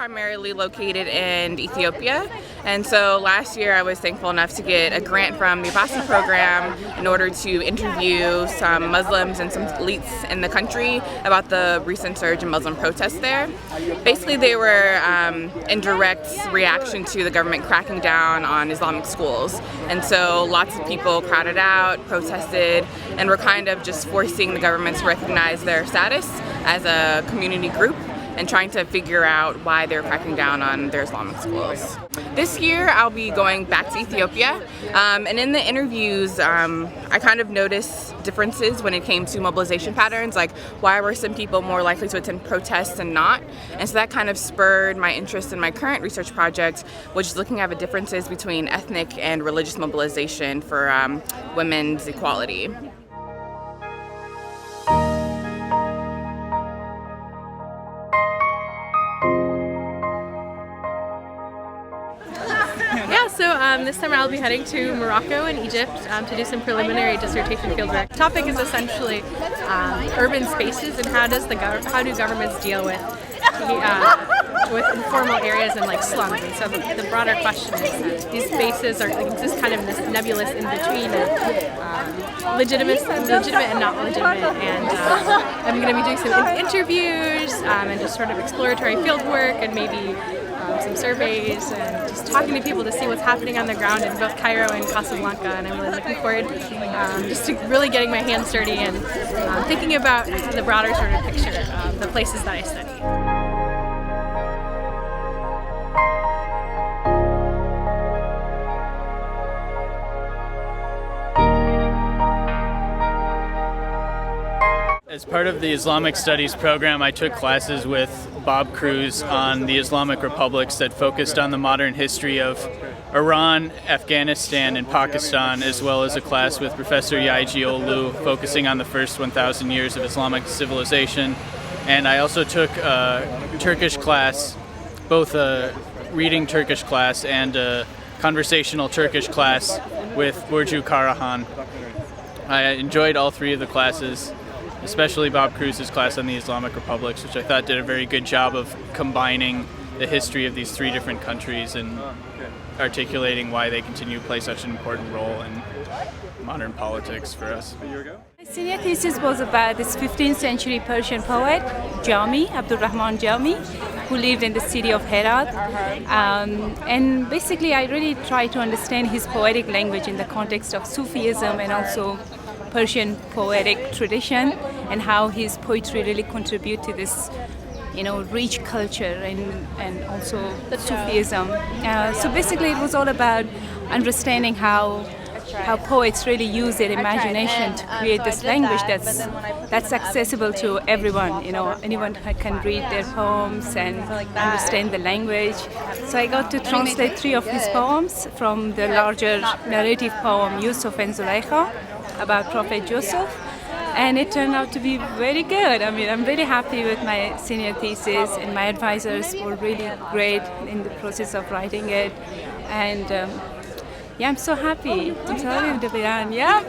primarily located in Ethiopia, and so last year I was thankful enough to get a grant from the Abbasi Program in order to interview some Muslims and some elites in the country about the recent surge in Muslim protests there. Basically, they were in direct reaction to the government cracking down on Islamic schools, and so lots of people crowded out, protested, and were kind of just forcing the government to recognize their status as a community group and trying to figure out why they're cracking down on their Islamic schools. This year I'll be going back to Ethiopia, and in the interviews I kind of noticed differences when it came to mobilization patterns, like why were some people more likely to attend protests and not, and so that kind of spurred my interest in my current research project, which is looking at the differences between ethnic and religious mobilization for women's equality. So this summer I'll be heading to Morocco and Egypt to do some preliminary dissertation fieldwork. The topic is essentially urban spaces and how do governments deal with informal areas and like slums. And so the broader question is these spaces are exist kind of in this nebulous in between of legitimate and not legitimate. And I'm going to be doing some interviews and just sort of exploratory fieldwork and maybe some surveys and just talking to people to see what's happening on the ground in both Cairo and Casablanca, and I'm really looking forward just to really getting my hands dirty and thinking about the broader sort of picture of the places that I study. As part of the Islamic Studies program, I took classes with Bob Cruz on the Islamic republics that focused on the modern history of Iran, Afghanistan, and Pakistan, as well as a class with Professor Yaiji Olu focusing on the first 1,000 years of Islamic civilization. And I also took a Turkish class, both a reading Turkish class and a conversational Turkish class with Burcu Karahan. I enjoyed all three of the classes, especially Bob Cruz's class on the Islamic republics, which I thought did a very good job of combining the history of these three different countries and articulating why they continue to play such an important role in modern politics for us. My senior thesis was about this 15th century Persian poet, Jami, Abdurrahman Jami, who lived in the city of Herat. And basically I really tried to understand his poetic language in the context of Sufism and also Persian poetic tradition, and how his poetry really contribute to this, rich culture and also Sufism. So basically, it was all about understanding how poets really use their imagination to create this language that's accessible to everyone. Anyone can read their poems and understand the language. So I got to translate 3 of his poems from the larger narrative poem Yusuf and Zulaikha about Prophet Joseph, and it turned out to be very good. I mean, I'm really happy with my senior thesis, and my advisors were really great in the process of writing it, and I'm so happy. I'm so happy to be done. Yeah.